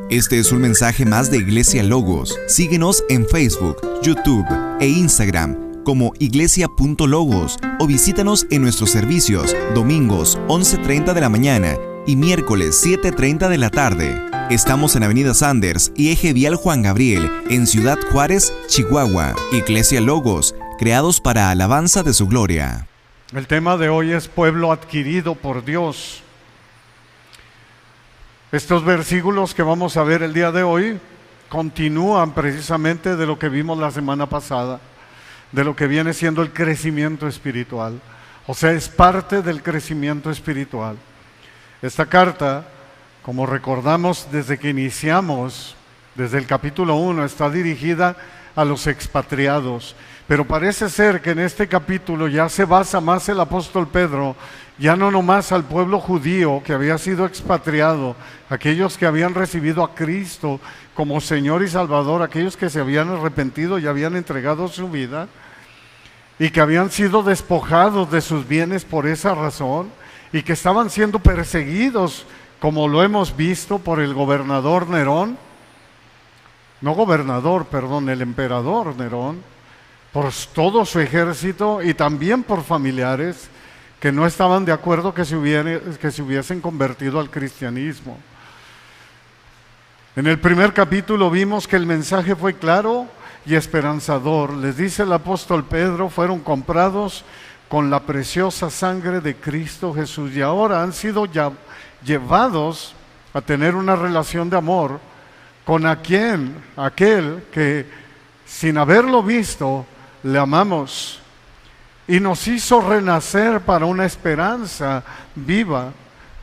Este es un mensaje más de Iglesia Logos. Síguenos en Facebook, YouTube e Instagram como iglesia.logos o visítanos en nuestros servicios domingos 11:30 de la mañana y miércoles 7:30 de la tarde. Estamos en Avenida Sanders y Eje Vial Juan Gabriel, en Ciudad Juárez, Chihuahua. Iglesia Logos, creados para alabanza de su gloria. El tema de hoy es pueblo adquirido por Dios. Estos versículos que vamos a ver el día de hoy continúan precisamente de lo que vimos la semana pasada, de lo que viene siendo el crecimiento espiritual. O sea, es parte del crecimiento espiritual. Esta carta, como recordamos desde que iniciamos, desde el capítulo 1, está dirigida a los expatriados. Pero parece ser que en este capítulo ya se basa más el apóstol Pedro, ya no nomás al pueblo judío que había sido expatriado, aquellos que habían recibido a Cristo como Señor y Salvador, aquellos que se habían arrepentido y habían entregado su vida, y que habían sido despojados de sus bienes por esa razón, y que estaban siendo perseguidos, como lo hemos visto, por el gobernador Nerón, el emperador Nerón, por todo su ejército y también por familiares que no estaban de acuerdo que se hubiesen convertido al cristianismo. En el primer capítulo vimos que el mensaje fue claro y esperanzador. Les dice el apóstol Pedro, fueron comprados con la preciosa sangre de Cristo Jesús y ahora han sido llevados a tener una relación de amor con aquel que sin haberlo visto le amamos y nos hizo renacer para una esperanza viva,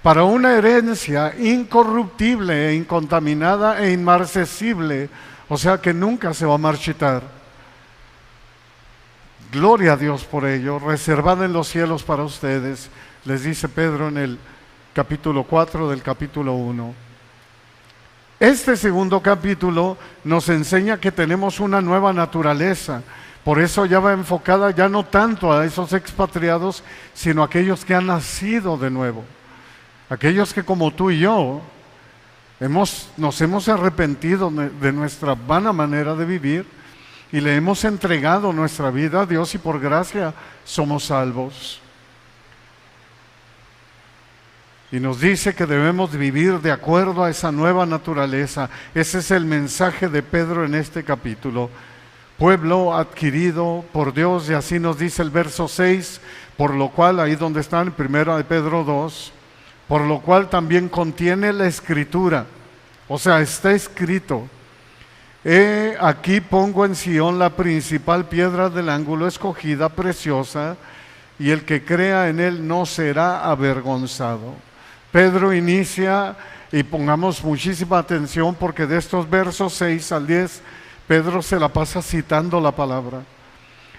para una herencia incorruptible e incontaminada e inmarcesible, o sea que nunca se va a marchitar. Gloria a Dios por ello, reservada en los cielos para ustedes, les dice Pedro en el capítulo 4 del capítulo 1. Este segundo capítulo nos enseña que tenemos una nueva naturaleza. Por eso ya va enfocada ya no tanto a esos expatriados, sino a aquellos que han nacido de nuevo. Aquellos que como tú y yo nos hemos arrepentido de nuestra vana manera de vivir y le hemos entregado nuestra vida a Dios y por gracia somos salvos. Y nos dice que debemos vivir de acuerdo a esa nueva naturaleza. Ese es el mensaje de Pedro en este capítulo. Pueblo adquirido por Dios, y así nos dice el verso 6, por lo cual, ahí donde están, primero de Pedro 2, por lo cual también contiene la escritura, o sea, está escrito, aquí pongo en Sión la principal piedra del ángulo escogida, preciosa, y el que crea en él no será avergonzado. Pedro inicia, y pongamos muchísima atención, porque de estos versos 6 al 10, Pedro se la pasa citando la palabra.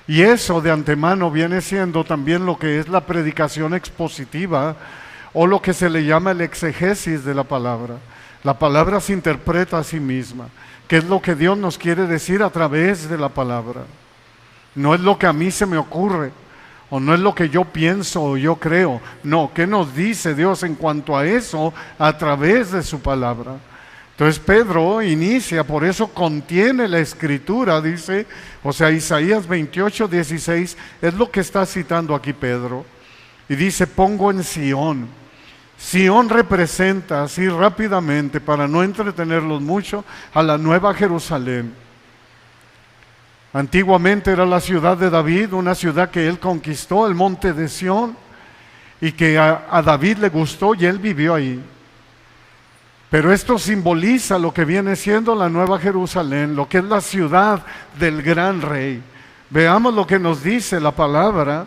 Y eso de antemano viene siendo también lo que es la predicación expositiva o lo que se le llama el exegesis de la palabra. La palabra se interpreta a sí misma, que es lo que Dios nos quiere decir a través de la palabra. No es lo que a mí se me ocurre, o no es lo que yo pienso o yo creo. No, ¿qué nos dice Dios en cuanto a eso a través de su palabra? Entonces Pedro inicia, por eso contiene la escritura, dice, o sea, Isaías 28, 16, es lo que está citando aquí Pedro. Y dice, pongo en Sión. Sión representa, así rápidamente, para no entretenerlos mucho, a la Nueva Jerusalén. Antiguamente era la ciudad de David, una ciudad que él conquistó, el monte de Sión, y que a David le gustó y él vivió ahí. Pero esto simboliza lo que viene siendo la Nueva Jerusalén, lo que es la ciudad del gran rey. Veamos lo que nos dice la palabra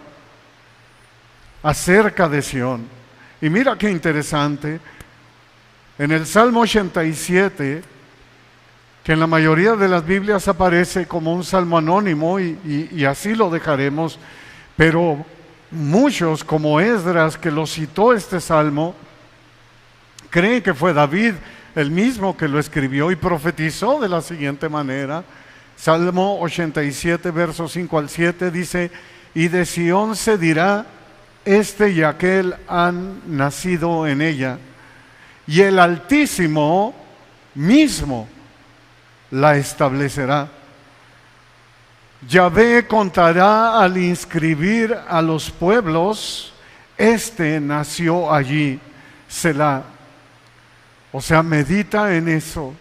acerca de Sión. Y mira qué interesante, en el Salmo 87, que en la mayoría de las Biblias aparece como un salmo anónimo y así lo dejaremos, pero muchos, como Esdras, que lo citó este salmo, creen que fue David el mismo que lo escribió y profetizó de la siguiente manera. Salmo 87, versos 5 al 7 dice, y de Sión se dirá, este y aquel han nacido en ella, y el Altísimo mismo la establecerá. Yahvé contará al inscribir a los pueblos, este nació allí, Selah. O sea, medita en eso,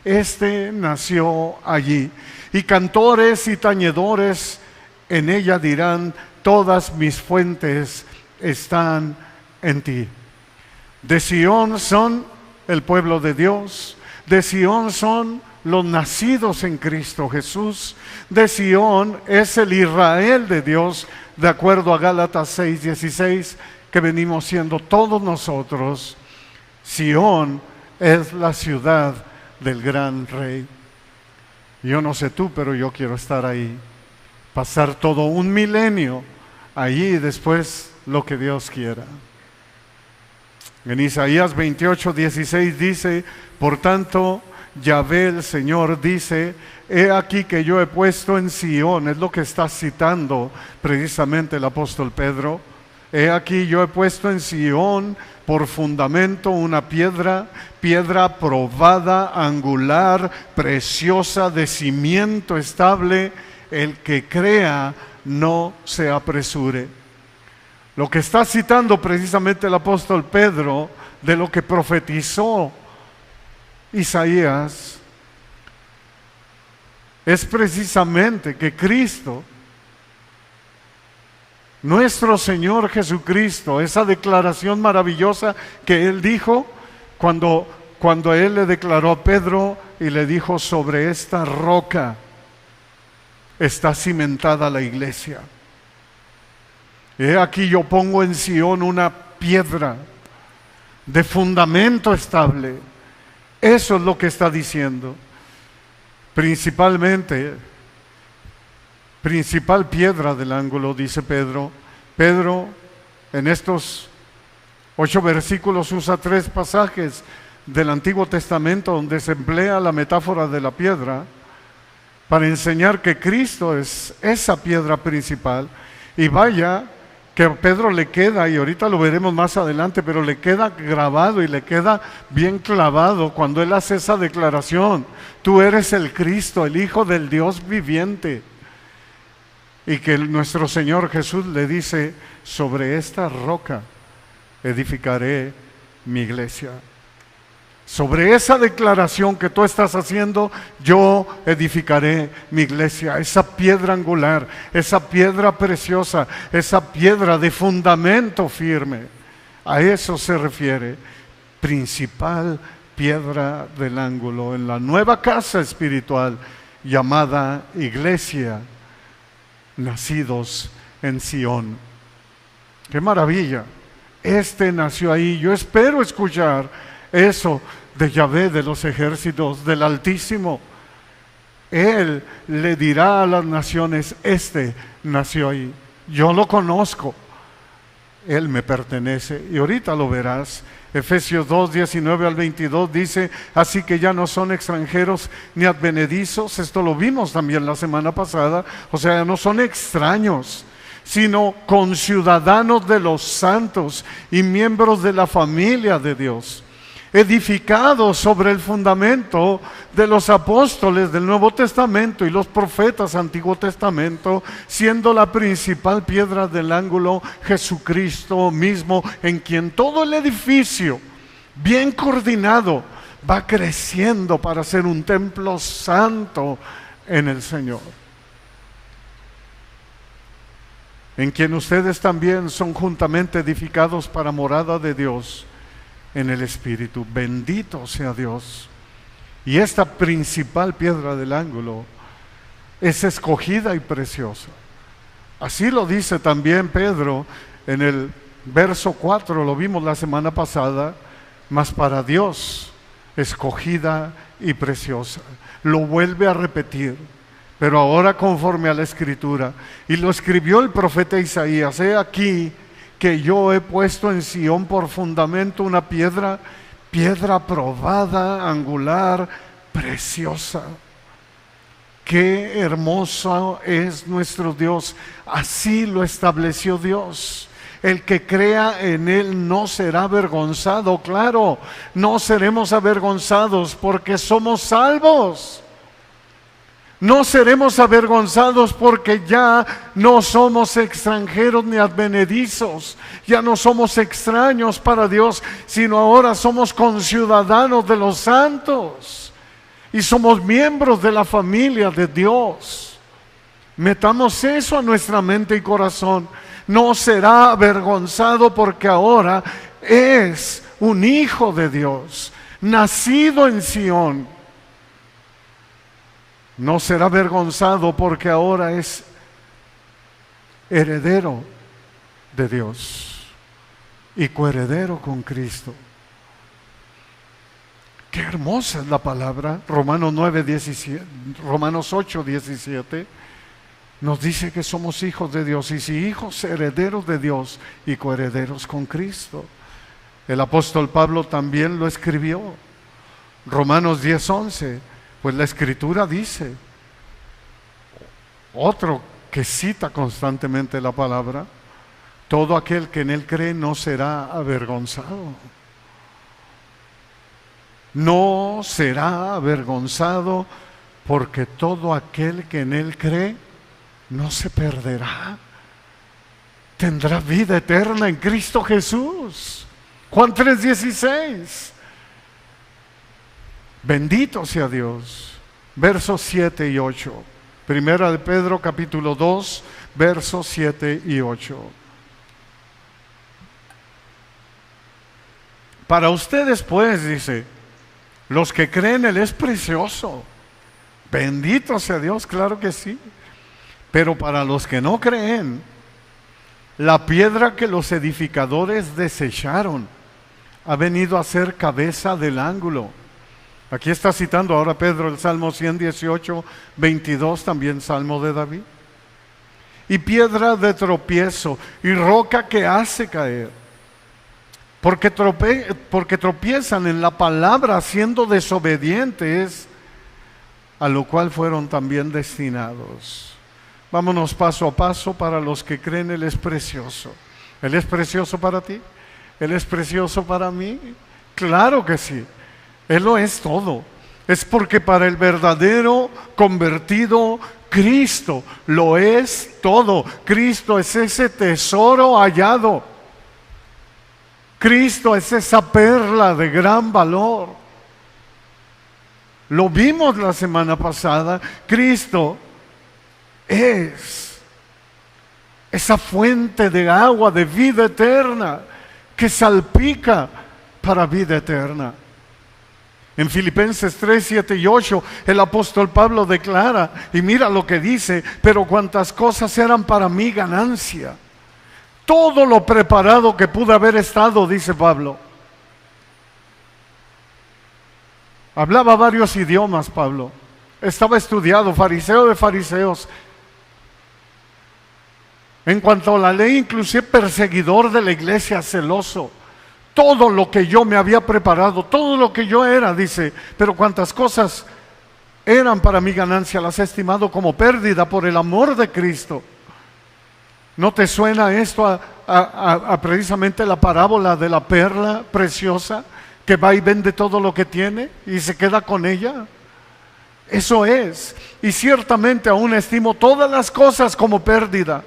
este nació allí. Y cantores y tañedores en ella dirán, todas mis fuentes están en ti. De Sión son el pueblo de Dios, de Sión son los nacidos en Cristo Jesús, de Sión es el Israel de Dios, de acuerdo a Gálatas 6:16, que venimos siendo todos nosotros. Sión es la ciudad del gran rey. Yo no sé tú, pero yo quiero estar ahí, pasar todo un milenio allí y después lo que Dios quiera. En Isaías 28:16 dice, por tanto, Yahvé el Señor dice, he aquí que yo he puesto en Sión, es lo que está citando precisamente el apóstol Pedro, he aquí yo he puesto en Sión por fundamento una piedra probada, angular, preciosa, de cimiento estable, el que crea no se apresure. Lo que está citando precisamente el apóstol Pedro de lo que profetizó Isaías es precisamente que Cristo, nuestro Señor Jesucristo, esa declaración maravillosa que Él dijo cuando Él le declaró a Pedro y le dijo, sobre esta roca está cimentada la iglesia. He aquí yo pongo en Sión una piedra de fundamento estable. Eso es lo que está diciendo. Principal piedra del ángulo, dice Pedro. Pedro, en estos 8 versículos, usa 3 pasajes del Antiguo Testamento donde se emplea la metáfora de la piedra para enseñar que Cristo es esa piedra principal. Y vaya que a Pedro le queda, y ahorita lo veremos más adelante, pero le queda grabado y le queda bien clavado cuando él hace esa declaración: tú eres el Cristo, el Hijo del Dios viviente. Y que nuestro Señor Jesús le dice: sobre esta roca edificaré mi iglesia. Sobre esa declaración que tú estás haciendo, yo edificaré mi iglesia. Esa piedra angular, esa piedra preciosa, esa piedra de fundamento firme. A eso se refiere. Principal piedra del ángulo en la nueva casa espiritual llamada iglesia, nacidos en Sión. ¡Qué maravilla! Este nació ahí. Yo espero escuchar eso de Yahvé de los ejércitos, del Altísimo. Él le dirá a las naciones: este nació ahí, yo lo conozco, él me pertenece. Y ahorita lo verás. Efesios 2, 19 al 22 dice: así que ya no son extranjeros ni advenedizos. Esto lo vimos también la semana pasada. O sea, no son extraños, sino conciudadanos de los santos y miembros de la familia de Dios, edificados sobre el fundamento de los apóstoles del Nuevo Testamento y los profetas del Antiguo Testamento, siendo la principal piedra del ángulo Jesucristo mismo, en quien todo el edificio, bien coordinado, va creciendo para ser un templo santo en el Señor, en quien ustedes también son juntamente edificados para morada de Dios en el Espíritu. Bendito sea Dios. Y esta principal piedra del ángulo es escogida y preciosa. Así lo dice también Pedro en el verso 4, lo vimos la semana pasada: mas para Dios escogida y preciosa. Lo vuelve a repetir, pero ahora conforme a la Escritura. Y lo escribió el profeta Isaías: he aquí que yo he puesto en Sión por fundamento una piedra probada, angular, preciosa. Qué hermoso es nuestro Dios. Así lo estableció Dios. El que crea en Él no será avergonzado. Claro, no seremos avergonzados porque somos salvos. No seremos avergonzados porque ya no somos extranjeros ni advenedizos, ya no somos extraños para Dios, sino ahora somos conciudadanos de los santos y somos miembros de la familia de Dios. Metamos eso a nuestra mente y corazón. No será avergonzado porque ahora es un hijo de Dios, nacido en Sión. No será avergonzado porque ahora es heredero de Dios y coheredero con Cristo. Qué hermosa es la palabra. Romanos 8, 17 nos dice que somos hijos de Dios, y si hijos, herederos de Dios y coherederos con Cristo. El apóstol Pablo también lo escribió. Romanos 10, 11. Pues la Escritura dice, otro que cita constantemente la palabra, todo aquel que en Él cree no será avergonzado. No será avergonzado porque todo aquel que en Él cree no se perderá. Tendrá vida eterna en Cristo Jesús. Juan 3:16. Bendito sea Dios. Versos 7 y 8. Primera de Pedro capítulo 2, versos 7 y 8. Para ustedes pues, dice, los que creen Él es precioso. Bendito sea Dios, claro que sí. Pero para los que no creen, la piedra que los edificadores desecharon ha venido a ser cabeza del ángulo. Aquí está citando ahora Pedro el Salmo 118, 22, también Salmo de David. Y piedra de tropiezo y roca que hace caer. Porque tropiezan en la palabra siendo desobedientes, a lo cual fueron también destinados. Vámonos paso a paso. Para los que creen, Él es precioso. ¿Él es precioso para ti? ¿Él es precioso para mí? Claro que sí. Él lo es todo. Es porque para el verdadero convertido, Cristo lo es todo. Cristo es ese tesoro hallado. Cristo es esa perla de gran valor. Lo vimos la semana pasada. Cristo es esa fuente de agua de vida eterna que salpica para vida eterna. En Filipenses 3, 7 y 8, el apóstol Pablo declara, y mira lo que dice: pero cuantas cosas eran para mí ganancia, todo lo preparado que pude haber estado, dice Pablo. Hablaba varios idiomas Pablo, estaba estudiado, fariseo de fariseos. En cuanto a la ley, inclusive perseguidor de la iglesia, celoso. Todo lo que yo me había preparado, todo lo que yo era, dice, pero cuantas cosas eran para mi ganancia, las he estimado como pérdida por el amor de Cristo. ¿No te suena esto a precisamente la parábola de la perla preciosa que va y vende todo lo que tiene y se queda con ella? Eso es. Y ciertamente aún estimo todas las cosas como pérdida.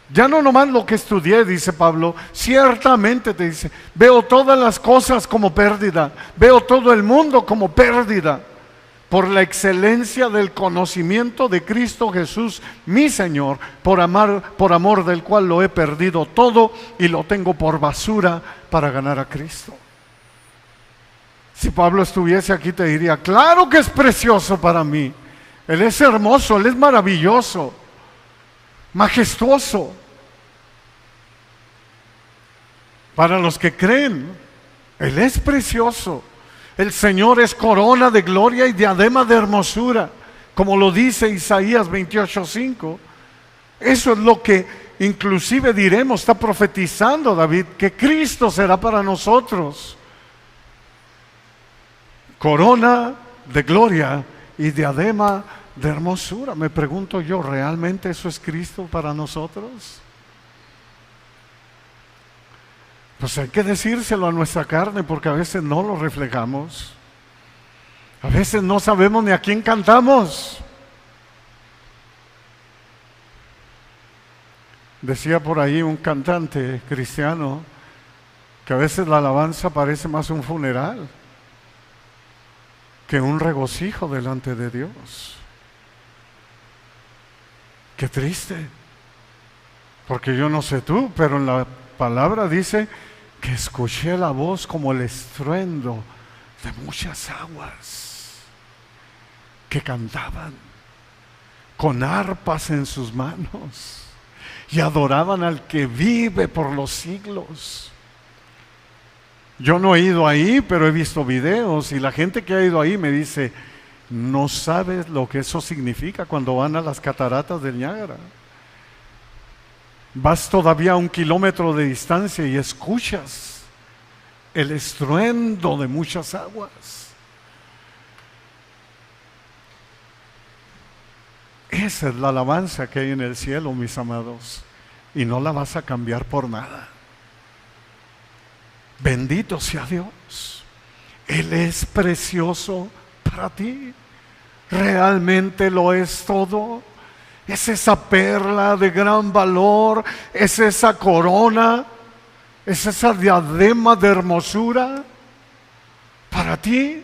Ya no nomás lo que estudié, dice Pablo, ciertamente te dice, veo todas las cosas como pérdida, veo todo el mundo como pérdida, por la excelencia del conocimiento de Cristo Jesús, mi Señor, por amor del cual lo he perdido todo y lo tengo por basura para ganar a Cristo. Si Pablo estuviese aquí te diría, claro que es precioso para mí, Él es hermoso, Él es maravilloso, majestuoso. Para los que creen, Él es precioso. El Señor es corona de gloria y diadema de hermosura, como lo dice Isaías 28:5. Eso es lo que inclusive diremos, está profetizando David, que Cristo será para nosotros corona de gloria y diadema de hermosura. Me pregunto yo, ¿realmente eso es Cristo para nosotros? Pues hay que decírselo a nuestra carne, porque a veces no lo reflejamos. A veces no sabemos ni a quién cantamos. Decía por ahí un cantante cristiano que a veces la alabanza parece más un funeral que un regocijo delante de Dios. Qué triste, porque yo no sé tú, pero en la palabra dice que escuché la voz como el estruendo de muchas aguas que cantaban con arpas en sus manos y adoraban al que vive por los siglos. Yo no he ido ahí, pero he visto videos y la gente que ha ido ahí me dice, no sabes lo que eso significa cuando van a las cataratas del Niágara. Vas todavía a 1 kilómetro de distancia y escuchas el estruendo de muchas aguas. Esa es la alabanza que hay en el cielo, mis amados, y no la vas a cambiar por nada. Bendito sea Dios. Él es precioso para ti. Realmente lo es todo. Es esa perla de gran valor, es esa corona, es esa diadema de hermosura para ti.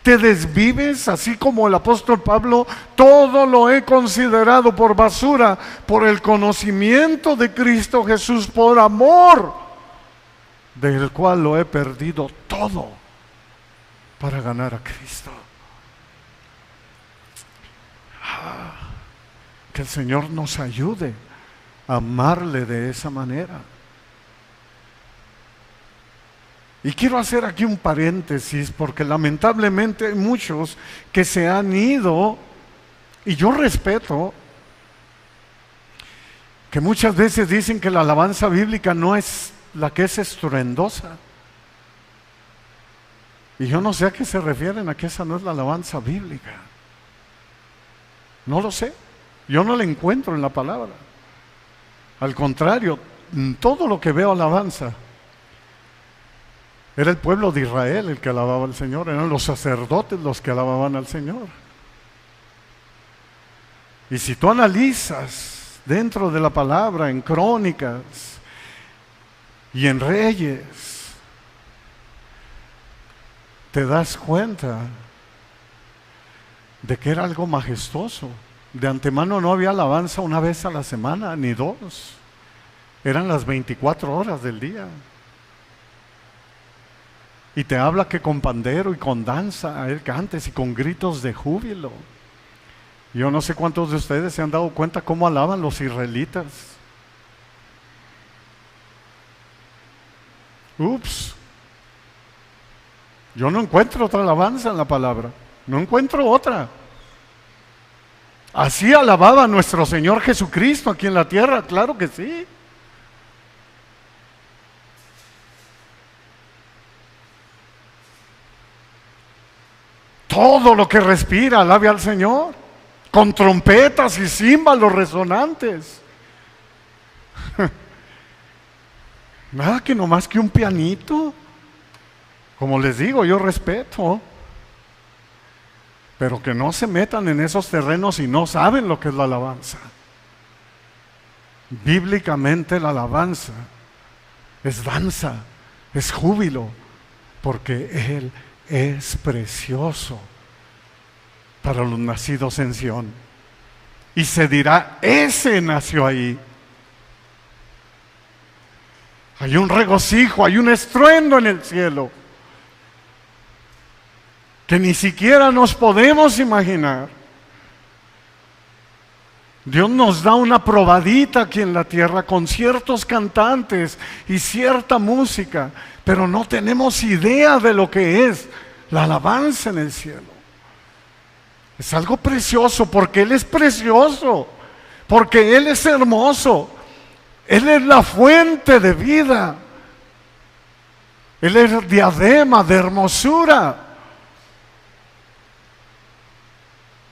Te desvives, así como el apóstol Pablo, todo lo he considerado por basura, por el conocimiento de Cristo Jesús, por amor del cual lo he perdido todo para ganar a Cristo. Que el Señor nos ayude a amarle de esa manera. Y quiero hacer aquí un paréntesis, porque lamentablemente hay muchos que se han ido, y yo respeto, que muchas veces dicen que la alabanza bíblica no es la que es estruendosa. Y yo no sé a qué se refieren, a que esa no es la alabanza bíblica. No lo sé. Yo no la encuentro en la palabra. Al contrario, todo lo que veo alabanza. Era el pueblo de Israel el que alababa al Señor, eran los sacerdotes los que alababan al Señor. Y si tú analizas dentro de la palabra, en Crónicas y en Reyes, te das cuenta de que era algo majestuoso. De antemano no había alabanza una vez a la semana, ni dos. Eran las 24 horas del día. Y te habla que con pandero y con danza él cantes y con gritos de júbilo. Yo no sé cuántos de ustedes se han dado cuenta cómo alaban los israelitas. Ups. Yo no encuentro otra alabanza en la palabra. No encuentro otra. Así alababa nuestro Señor Jesucristo aquí en la tierra, claro que sí. Todo lo que respira, alabe al Señor, con trompetas y címbalos resonantes. Nada que no más que un pianito. Como les digo, yo respeto, pero que no se metan en esos terrenos y no saben lo que es la alabanza. Bíblicamente la alabanza es danza, es júbilo, porque Él es precioso para los nacidos en Sión. Y se dirá, ese nació ahí. Hay un regocijo, hay un estruendo en el cielo que ni siquiera nos podemos imaginar. Dios nos da una probadita aquí en la tierra con ciertos cantantes y cierta música, pero no tenemos idea de lo que es la alabanza en el cielo. Es algo precioso porque Él es precioso, porque Él es hermoso, Él es la fuente de vida, Él es diadema de hermosura.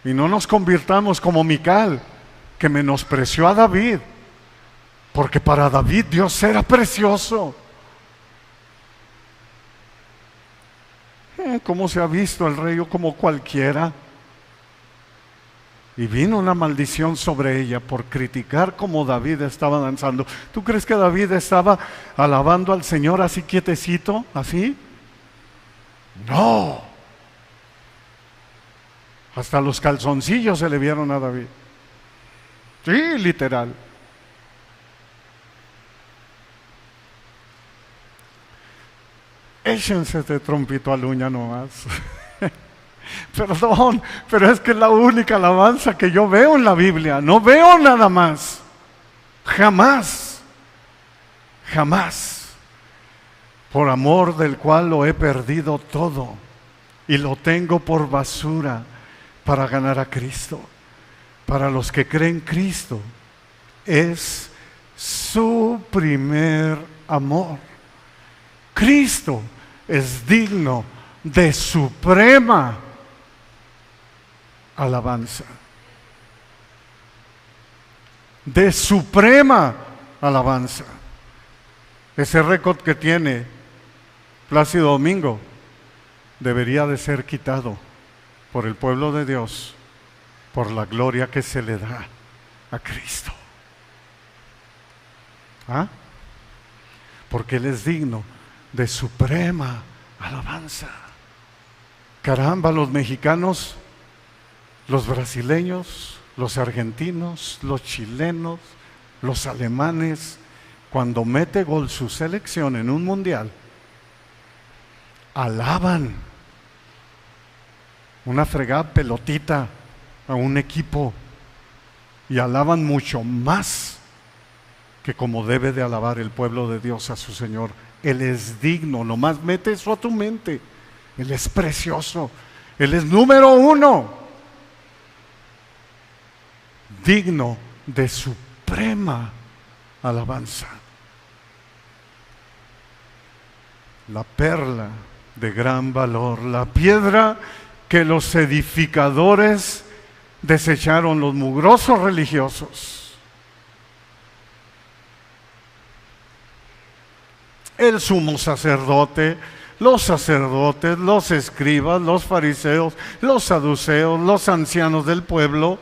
Y no nos convirtamos como Mical, que menospreció a David, porque para David Dios era precioso. ¿Cómo se ha visto el rey como cualquiera? Y vino una maldición sobre ella por criticar cómo David estaba danzando. ¿Tú crees que David estaba alabando al Señor así quietecito, así? No. Hasta los calzoncillos se le vieron a David. Sí, literal. Échense este trompito al uña nomás. Perdón, pero es que es la única alabanza que yo veo en la Biblia. No veo nada más. Jamás. Jamás. Por amor del cual lo he perdido todo y lo tengo por basura para ganar a Cristo. Para los que creen Cristo es su primer amor. Cristo es digno de suprema alabanza. De suprema alabanza. Ese récord que tiene Plácido Domingo debería de ser quitado por el pueblo de Dios, por la gloria que se le da a Cristo. ¿Ah? Porque Él es digno de suprema alabanza. Caramba, los mexicanos, los brasileños, los argentinos, los chilenos, los alemanes, cuando mete gol su selección en un mundial, alaban una fregada pelotita a un equipo y alaban mucho más que como debe de alabar el pueblo de Dios a su Señor. Él es digno, nomás mete eso a tu mente. Él es precioso, Él es número uno, digno de suprema alabanza. La perla de gran valor, la piedra que los edificadores desecharon, los mugrosos religiosos. El sumo sacerdote, los sacerdotes, los escribas, los fariseos, los saduceos, los ancianos del pueblo,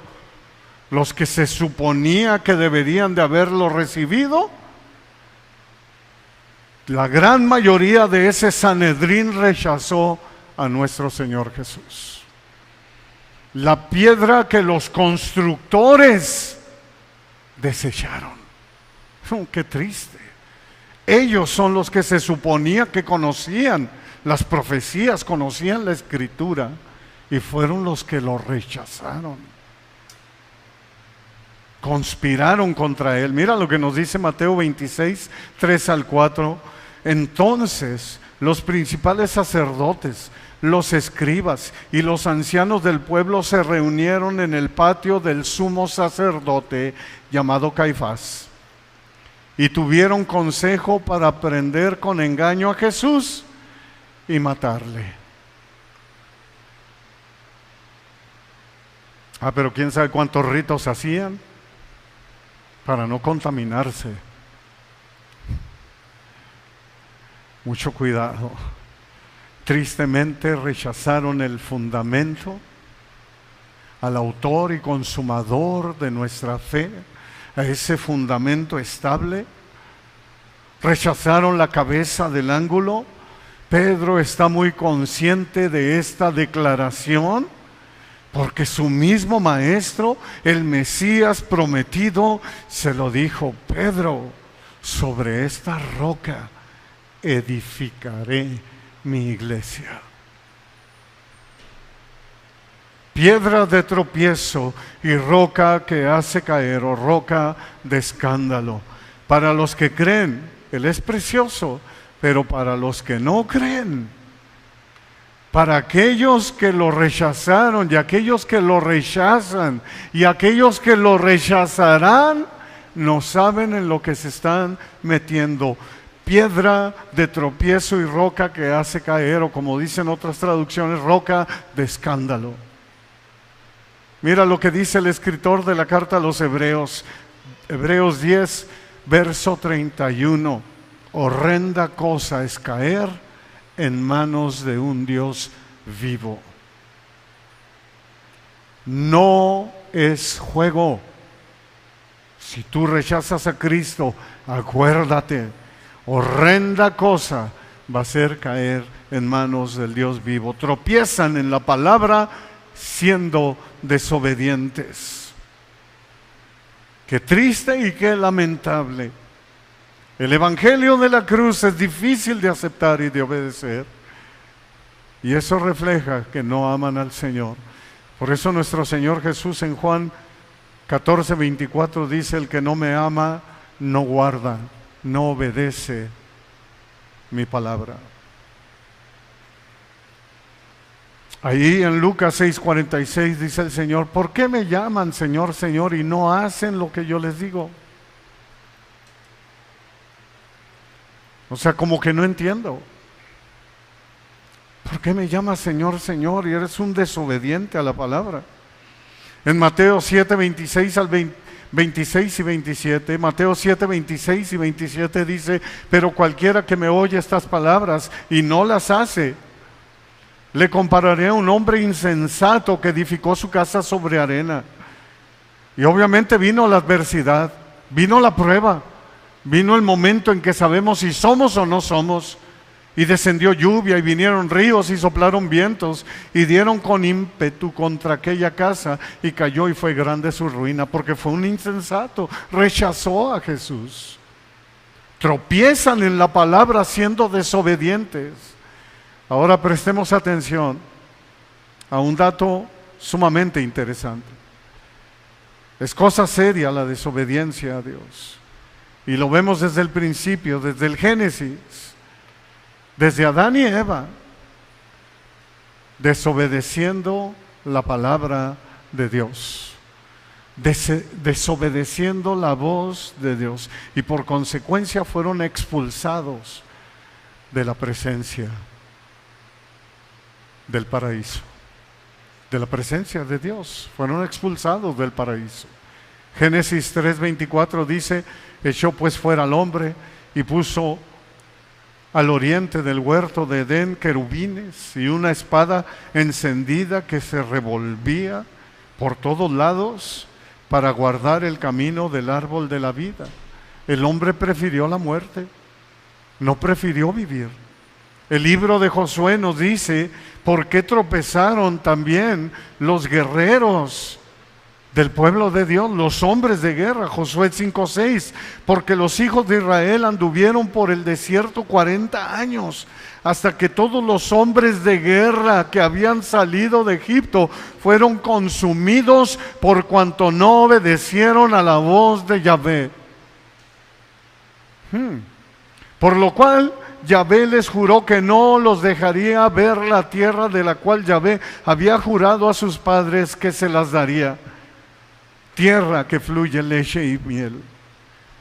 los que se suponía que deberían de haberlo recibido, la gran mayoría de ese Sanedrín rechazó a nuestro Señor Jesús. La piedra que los constructores desecharon. ¡Qué triste! Ellos son los que se suponía que conocían las profecías, conocían la Escritura, y fueron los que lo rechazaron. Conspiraron contra Él. Mira lo que nos dice Mateo 26, 3 al 4. Entonces los principales sacerdotes, los escribas y los ancianos del pueblo se reunieron en el patio del sumo sacerdote llamado Caifás y tuvieron consejo para prender con engaño a Jesús y matarle. Pero quién sabe cuántos ritos hacían para no contaminarse. Mucho cuidado. Tristemente rechazaron el fundamento, al autor y consumador de nuestra fe, a ese fundamento estable. Rechazaron la cabeza del ángulo. Pedro está muy consciente de esta declaración, porque su mismo maestro, el Mesías prometido, se lo dijo: Pedro, sobre esta roca edificaré mi iglesia. Piedra de tropiezo y roca que hace caer, o roca de escándalo. Para los que creen, Él es precioso, pero para los que no creen, para aquellos que lo rechazaron y aquellos que lo rechazan y aquellos que lo rechazarán, no saben en lo que se están metiendo. Piedra de tropiezo y roca que hace caer, o como dicen otras traducciones, roca de escándalo. Mira lo que dice el escritor de la carta a los Hebreos, Hebreos 10, verso 31. Horrenda cosa es caer en manos de un Dios vivo. No es juego. Si tú rechazas a Cristo, acuérdate, horrenda cosa va a ser caer en manos del Dios vivo. Tropiezan en la palabra siendo desobedientes. Qué triste y qué lamentable. El evangelio de la cruz es difícil de aceptar y de obedecer. Y eso refleja que no aman al Señor. Por eso nuestro Señor Jesús en Juan 14:24 dice: el que no me ama, no guarda, no obedece mi palabra. Ahí en Lucas 6:46 dice el Señor: ¿por qué me llaman Señor, Señor y no hacen lo que yo les digo? O sea, como que no entiendo. ¿Por qué me llamas Señor, Señor y eres un desobediente a la palabra? En Mateo 7:26 al 26 y 27, Mateo 7:26 y 27 dice: pero cualquiera que me oye estas palabras y no las hace, le compararé a un hombre insensato que edificó su casa sobre arena. Y obviamente vino la adversidad, vino la prueba, vino el momento en que sabemos si somos o no somos. Y descendió lluvia y vinieron ríos y soplaron vientos y dieron con ímpetu contra aquella casa y cayó y fue grande su ruina, porque fue un insensato, rechazó a Jesús. Tropiezan en la palabra siendo desobedientes. Ahora prestemos atención a un dato sumamente interesante. Es cosa seria la desobediencia a Dios. Y lo vemos desde el principio, desde el Génesis. Desde Adán y Eva, desobedeciendo la palabra de Dios, desobedeciendo la voz de Dios, y por consecuencia fueron expulsados de la presencia del paraíso, de la presencia de Dios, fueron expulsados del paraíso. Génesis 3:24 dice: echó pues fuera al hombre y puso al oriente del huerto de Edén querubines y una espada encendida que se revolvía por todos lados para guardar el camino del árbol de la vida. El hombre prefirió la muerte, no prefirió vivir. El libro de Josué nos dice por qué tropezaron también los guerreros del pueblo de Dios, los hombres de guerra. Josué 5:6, porque los hijos de Israel anduvieron por el desierto 40 años, hasta que todos los hombres de guerra que habían salido de Egipto fueron consumidos por cuanto no obedecieron a la voz de Yahvé. Por lo cual Yahvé les juró que no los dejaría ver la tierra de la cual Yahvé había jurado a sus padres que se las daría, tierra que fluye leche y miel.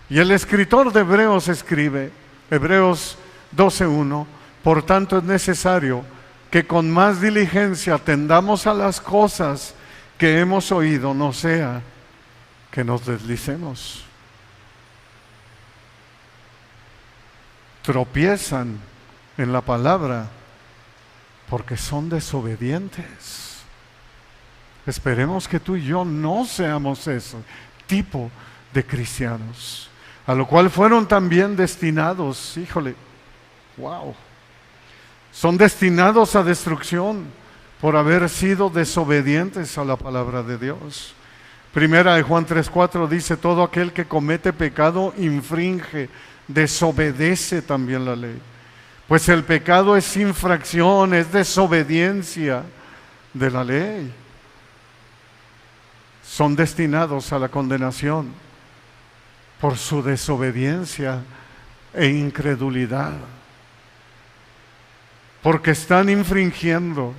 Y el escritor de Hebreos escribe, Hebreos 12:1, por tanto es necesario que con más diligencia atendamos a las cosas que hemos oído, no sea que nos deslicemos. Tropiezan en la palabra porque son desobedientes. Esperemos que tú y yo no seamos ese tipo de cristianos, a lo cual fueron también destinados. Híjole, wow, son destinados a destrucción por haber sido desobedientes a la palabra de Dios. Primera de Juan 3:4 dice: todo aquel que comete pecado infringe, desobedece también la ley, pues el pecado es infracción, es desobediencia de la ley. Son destinados a la condenación por su desobediencia e incredulidad, porque están infringiendo,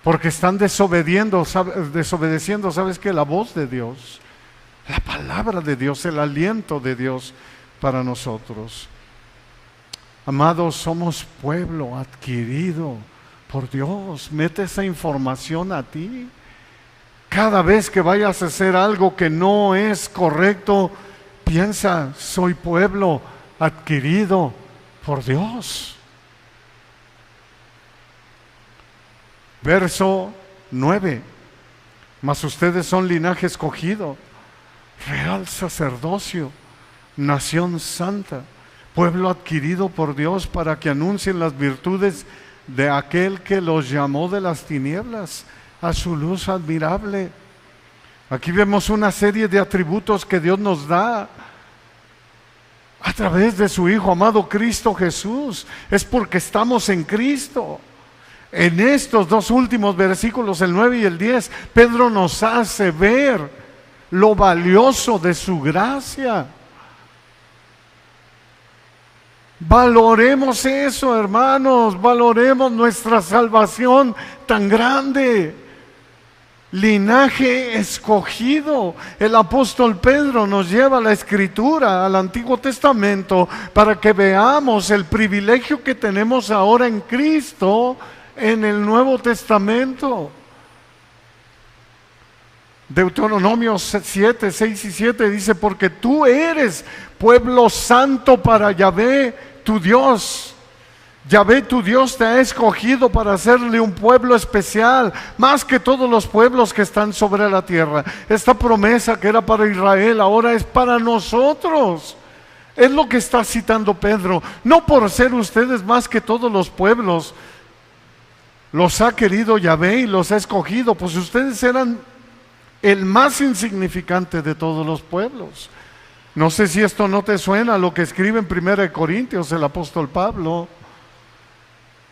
porque están desobedeciendo, ¿sabes qué? La voz de Dios, la palabra de Dios, el aliento de Dios para nosotros. Amados, somos pueblo adquirido por Dios. Mete esa información a ti. Cada vez que vayas a hacer algo que no es correcto, piensa: soy pueblo adquirido por Dios. Verso 9. Mas ustedes son linaje escogido, real sacerdocio, nación santa, pueblo adquirido por Dios para que anuncien las virtudes de aquel que los llamó de las tinieblas a su luz admirable. Aquí vemos una serie de atributos que Dios nos da a través de su Hijo amado Cristo Jesús. Es porque estamos en Cristo. En estos dos últimos versículos, el 9 y el 10, Pedro nos hace ver lo valioso de su gracia. Valoremos eso, hermanos, valoremos nuestra salvación tan grande. Linaje escogido. El apóstol Pedro nos lleva a la Escritura, al Antiguo Testamento, para que veamos el privilegio que tenemos ahora en Cristo en el Nuevo Testamento. Deuteronomio 7, 6 y 7 dice: porque tú eres pueblo santo para Yahvé, tu Dios. Yahvé tu Dios te ha escogido para hacerle un pueblo especial, más que todos los pueblos que están sobre la tierra. Esta promesa que era para Israel ahora es para nosotros. Es lo que está citando Pedro. No por ser ustedes más que todos los pueblos, los ha querido Yahvé y los ha escogido, pues ustedes eran el más insignificante de todos los pueblos. No sé si esto no te suena a lo que escribe en 1 Corintios el apóstol Pablo,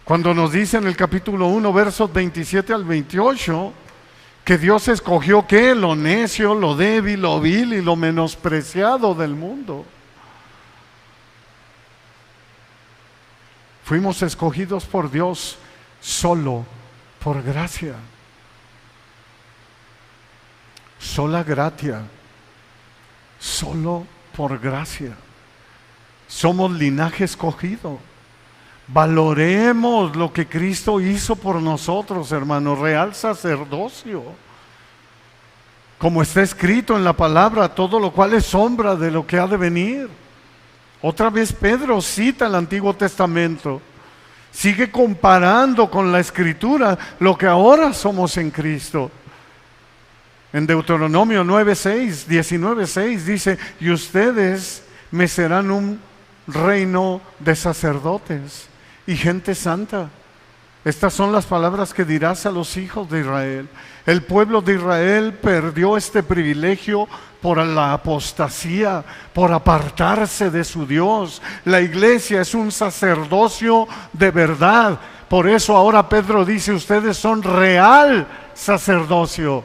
cuando nos dice en el capítulo 1, versos 27 al 28, que Dios escogió ¿qué? Lo necio, lo débil, lo vil y lo menospreciado del mundo. Fuimos escogidos por Dios solo por gracia. Sola gratia, solo por gracia. Somos linaje escogido. Valoremos lo que Cristo hizo por nosotros, hermanos. Real sacerdocio, como está escrito en la palabra, todo lo cual es sombra de lo que ha de venir. Otra vez Pedro cita el Antiguo Testamento, sigue comparando con la Escritura lo que ahora somos en Cristo. En Deuteronomio 9:6, 19:6 dice: y ustedes me serán un reino de sacerdotes y gente santa. Estas son las palabras que dirás a los hijos de Israel. El pueblo de Israel perdió este privilegio por la apostasía, por apartarse de su Dios. La iglesia es un sacerdocio de verdad. Por eso ahora Pedro dice: ustedes son real sacerdocio.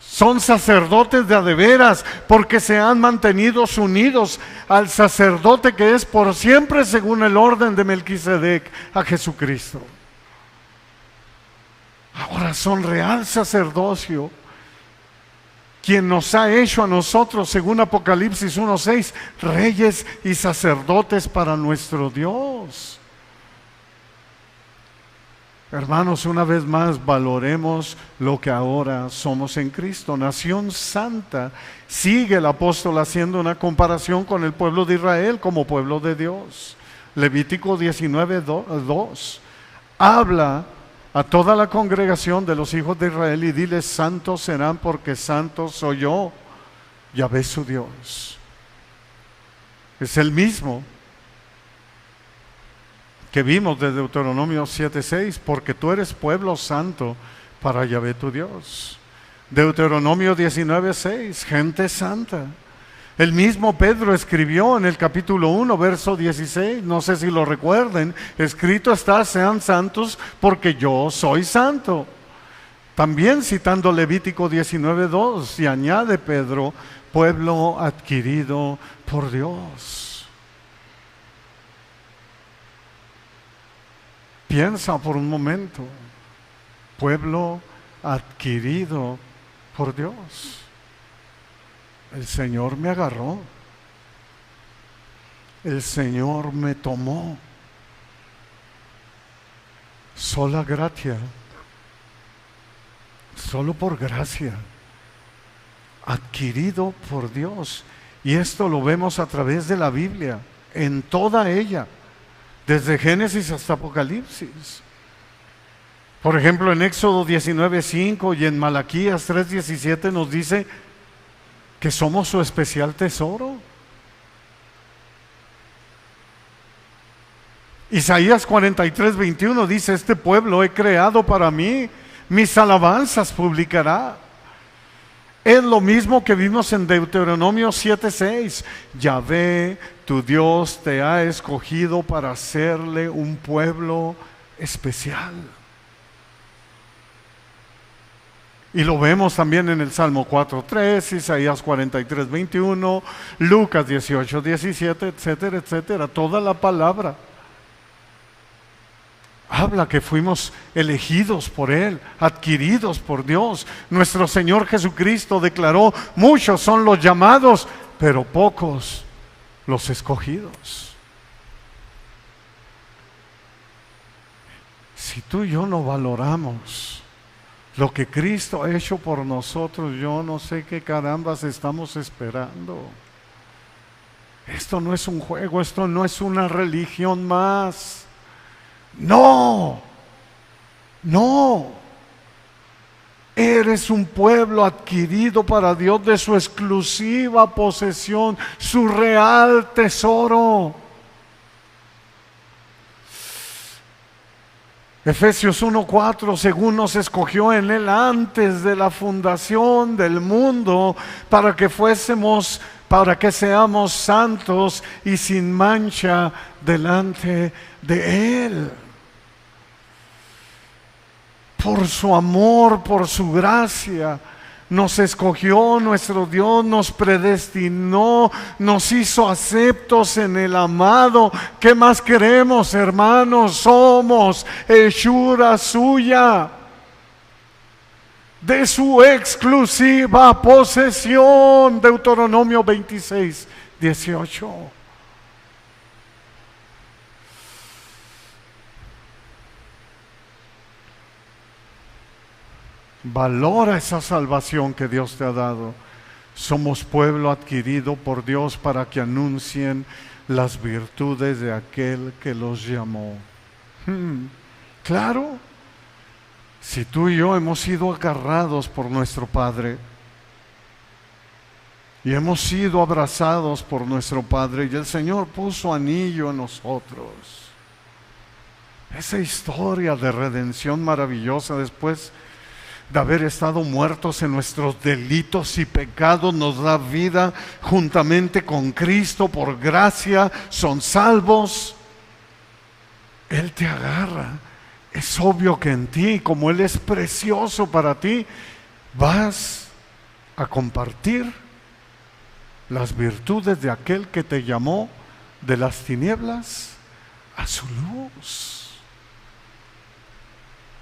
Son sacerdotes de a de veras, porque se han mantenido unidos al sacerdote que es por siempre según el orden de Melquisedec, a Jesucristo. Ahora son real sacerdocio, quien nos ha hecho a nosotros, según Apocalipsis 1:6, reyes y sacerdotes para nuestro Dios. Hermanos, una vez más valoremos lo que ahora somos en Cristo. Nación santa. Sigue el apóstol haciendo una comparación con el pueblo de Israel como pueblo de Dios. Levítico 19:2 habla a toda la congregación de los hijos de Israel y diles: santos serán porque santo soy yo, Yahvé su Dios. Es el mismo que vimos de Deuteronomio 7:6, porque tú eres pueblo santo para Yahvé tu Dios. Deuteronomio 19:6, gente santa. El mismo Pedro escribió en el capítulo 1, verso 16, no sé si lo recuerden: escrito está: sean santos porque yo soy santo. También citando Levítico 19:2, y añade Pedro: pueblo adquirido por Dios. Piensa por un momento: pueblo adquirido por Dios. El Señor me agarró, el Señor me tomó. Sola gratia, solo por gracia, adquirido por Dios. Y esto lo vemos a través de la Biblia, en toda ella, desde Génesis hasta Apocalipsis. Por ejemplo, en Éxodo 19:5 y en Malaquías 3:17 nos dice que somos su especial tesoro. Isaías 43:21 dice: este pueblo he creado para mí, mis alabanzas publicará. Es lo mismo que vimos en Deuteronomio 7:6. Yahvé, tu Dios, te ha escogido para hacerle un pueblo especial. Y lo vemos también en el Salmo 4:3, Isaías 43:21, Lucas 18:17, etcétera, etcétera. Toda la palabra habla que fuimos elegidos por Él, adquiridos por Dios. Nuestro Señor Jesucristo declaró: muchos son los llamados, pero pocos los escogidos. Si tú y yo no valoramos lo que Cristo ha hecho por nosotros, yo no sé qué carambas estamos esperando. Esto no es un juego, esto no es una religión más. No, no. Eres un pueblo adquirido para Dios, de su exclusiva posesión, su real tesoro. Efesios 1:4, según nos escogió en Él antes de la fundación del mundo, para que seamos santos y sin mancha delante de Él. Por su amor, por su gracia, nos escogió nuestro Dios, nos predestinó, nos hizo aceptos en el amado. ¿Qué más queremos, hermanos? Somos hechura suya, de su exclusiva posesión. Deuteronomio 26:18. Valora esa salvación que Dios te ha dado. Somos pueblo adquirido por Dios para que anuncien las virtudes de aquel que los llamó. Claro, si tú y yo hemos sido agarrados por nuestro Padre y hemos sido abrazados por nuestro Padre, y el Señor puso anillo en nosotros, esa historia de redención maravillosa, después de haber estado muertos en nuestros delitos y pecados, nos da vida juntamente con Cristo. Por gracia son salvos. Él te agarra. Es obvio que en ti, como Él es precioso para ti, vas a compartir las virtudes de aquel que te llamó de las tinieblas a su luz.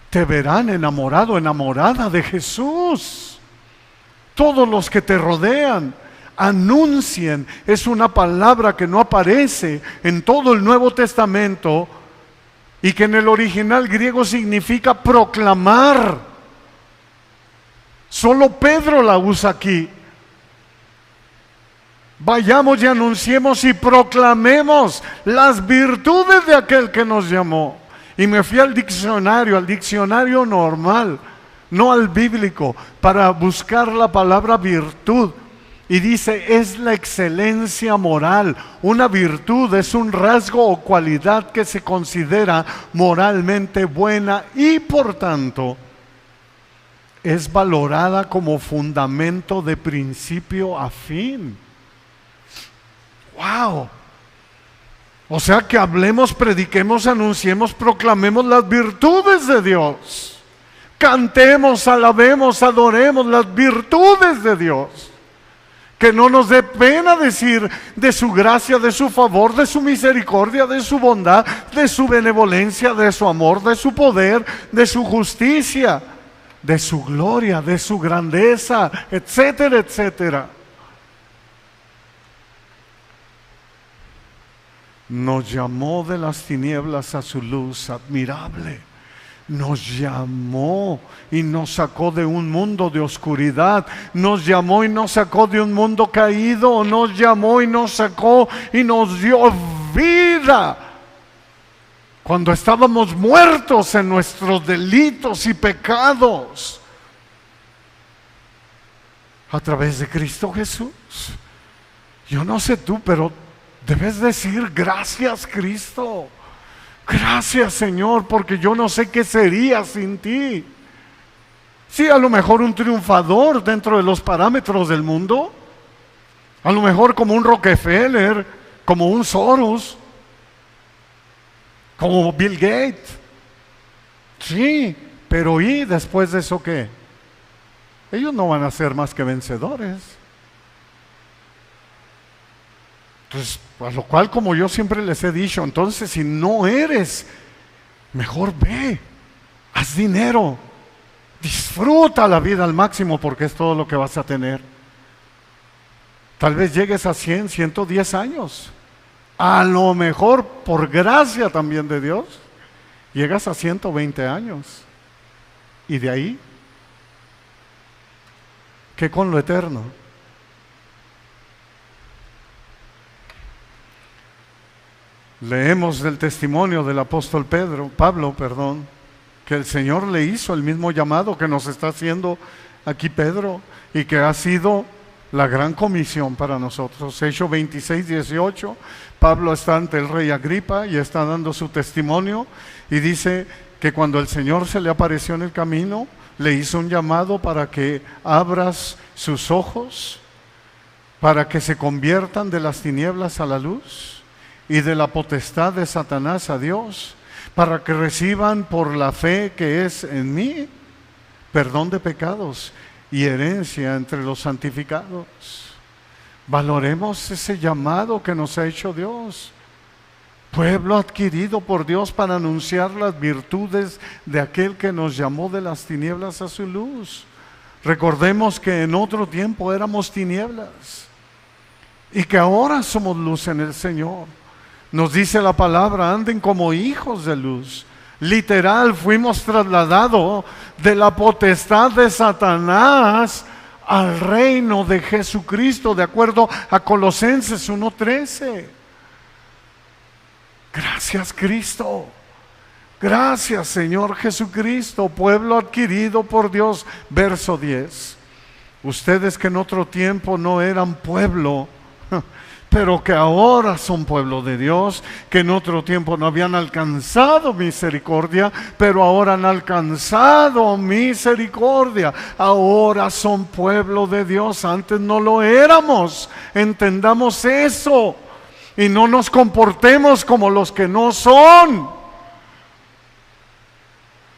Te verán enamorado, enamorada de Jesús. Todos los que te rodean anuncien. Es una palabra que no aparece en todo el Nuevo Testamento y que en el original griego significa proclamar. Solo Pedro la usa aquí. Vayamos y anunciemos y proclamemos las virtudes de aquel que nos llamó. Y me fui al diccionario normal, no al bíblico, para buscar la palabra virtud. Y dice: es la excelencia moral. Una virtud es un rasgo o cualidad que se considera moralmente buena y por tanto es valorada como fundamento de principio a fin. ¡Wow! O sea que hablemos, prediquemos, anunciemos, proclamemos las virtudes de Dios. Cantemos, alabemos, adoremos las virtudes de Dios. Que no nos dé pena decir de su gracia, de su favor, de su misericordia, de su bondad, de su benevolencia, de su amor, de su poder, de su justicia, de su gloria, de su grandeza, etcétera, etcétera. Nos llamó de las tinieblas a su luz admirable. Nos llamó y nos sacó de un mundo de oscuridad. Nos llamó y nos sacó de un mundo caído. Nos llamó y nos sacó y nos dio vida cuando estábamos muertos en nuestros delitos y pecados, a través de Cristo Jesús. Yo no sé tú, pero debes decir: gracias, Cristo. Gracias, Señor, porque yo no sé qué sería sin ti. Sí, a lo mejor un triunfador dentro de los parámetros del mundo, a lo mejor como un Rockefeller, como un Soros, como Bill Gates. Sí, pero ¿y después de eso qué? Ellos no van a ser más que vencedores. Entonces, a lo cual, como yo siempre les he dicho, entonces si no eres, mejor ve, haz dinero, disfruta la vida al máximo, porque es todo lo que vas a tener. Tal vez llegues a 100, 110 años. A lo mejor, por gracia también de Dios, llegas a 120 años. Y de ahí, ¿qué con lo eterno? Leemos del testimonio del apóstol Pablo, que el Señor le hizo el mismo llamado que nos está haciendo aquí Pedro, y que ha sido la gran comisión para nosotros. Hechos 26, 18, Pablo está ante el rey Agripa y está dando su testimonio, y dice que cuando el Señor se le apareció en el camino, le hizo un llamado para que abras sus ojos, para que se conviertan de las tinieblas a la luz y de la potestad de Satanás a Dios, para que reciban por la fe que es en mí perdón de pecados y herencia entre los santificados. Valoremos ese llamado que nos ha hecho Dios, pueblo adquirido por Dios para anunciar las virtudes de aquel que nos llamó de las tinieblas a su luz. Recordemos que en otro tiempo éramos tinieblas y que ahora somos luz en el Señor. Nos dice la palabra: anden como hijos de luz. Literal, fuimos trasladados de la potestad de Satanás al reino de Jesucristo, de acuerdo a Colosenses 1:13. Gracias, Cristo. Gracias, Señor Jesucristo, pueblo adquirido por Dios. Verso 10. Ustedes que en otro tiempo no eran pueblo, pero que ahora son pueblo de Dios, que en otro tiempo no habían alcanzado misericordia, pero ahora han alcanzado misericordia. Ahora son pueblo de Dios, antes no lo éramos. Entendamos eso y no nos comportemos como los que no son.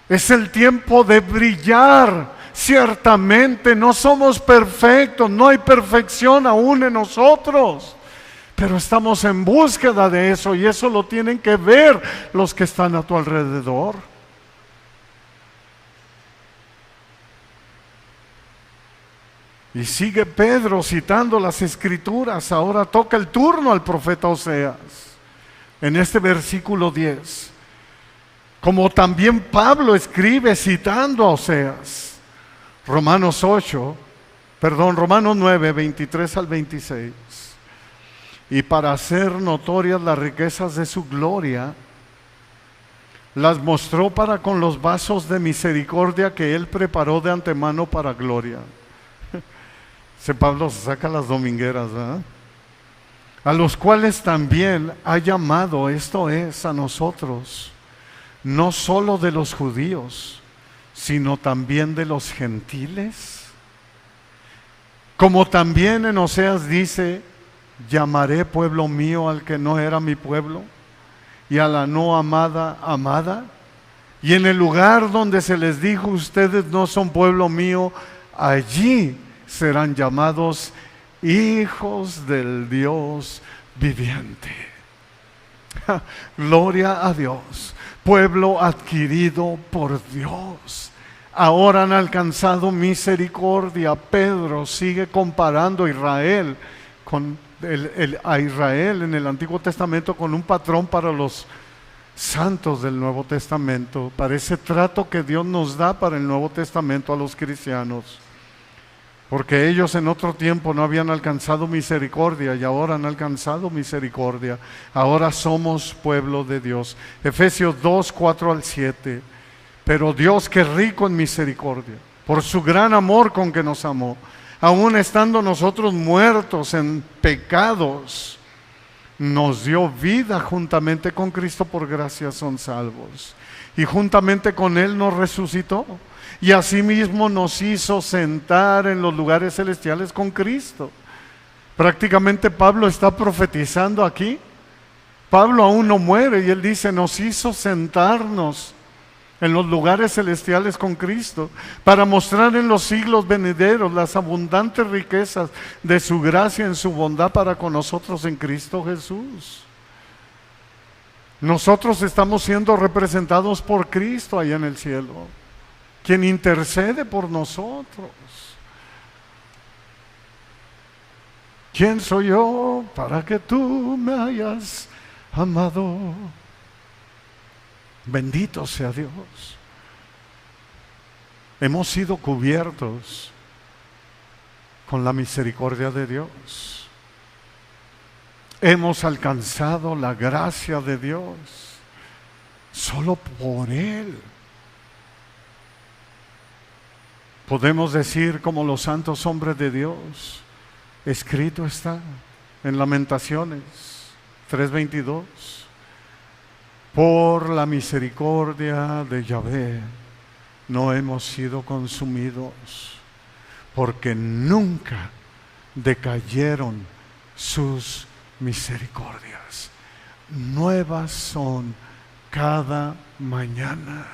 Es el tiempo de brillar. Ciertamente no somos perfectos, no hay perfección aún en nosotros, pero estamos en búsqueda de eso, y eso lo tienen que ver los que están a tu alrededor. Y sigue Pedro citando las Escrituras. Ahora toca el turno al profeta Oseas, en este versículo 10. Como también Pablo escribe citando a Oseas. Romanos 9, 23 al 26. Y para hacer notorias las riquezas de su gloria, las mostró para con los vasos de misericordia que él preparó de antemano para gloria. Ese Pablo se saca las domingueras, ¿verdad? A los cuales también ha llamado, esto es, a nosotros, no solo de los judíos, sino también de los gentiles. Como también en Oseas dice: llamaré pueblo mío al que no era mi pueblo, y a la no amada, amada. Y en el lugar donde se les dijo: ustedes no son pueblo mío, allí serán llamados hijos del Dios viviente. Gloria a Dios. Pueblo adquirido por Dios. Ahora han alcanzado misericordia. Pedro sigue comparando a Israel en el Antiguo Testamento con un patrón para los santos del Nuevo Testamento, para ese trato que Dios nos da para el Nuevo Testamento a los cristianos. porque ellos en otro tiempo no habían alcanzado misericordia y ahora han alcanzado misericordia. Ahora somos pueblo de Dios. Efesios 2, 4 al 7. Pero Dios, que es rico en misericordia, por su gran amor con que nos amó, aun estando nosotros muertos en pecados, nos dio vida juntamente con Cristo, por gracia son salvos. Y juntamente con Él nos resucitó. Y asimismo nos hizo sentar en los lugares celestiales con Cristo. Prácticamente Pablo está profetizando aquí. Pablo aún no muere y él dice, nos hizo sentarnos en los lugares celestiales con Cristo, para mostrar en los siglos venideros las abundantes riquezas de su gracia en su bondad para con nosotros en Cristo Jesús. Nosotros estamos siendo representados por Cristo allá en el cielo, quien intercede por nosotros. ¿Quién soy yo para que tú me hayas amado? Bendito sea Dios. Hemos sido cubiertos con la misericordia de Dios. Hemos alcanzado la gracia de Dios solo por Él. Podemos decir como los santos hombres de Dios, escrito está en Lamentaciones 3:22, por la misericordia de Yahvé no hemos sido consumidos, porque nunca decayeron sus misericordias. Nuevas son cada mañana.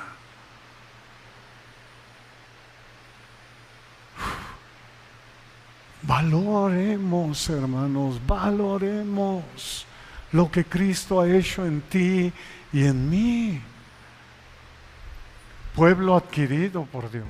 Valoremos, hermanos, valoremos lo que Cristo ha hecho en ti y en mí. Pueblo adquirido por Dios.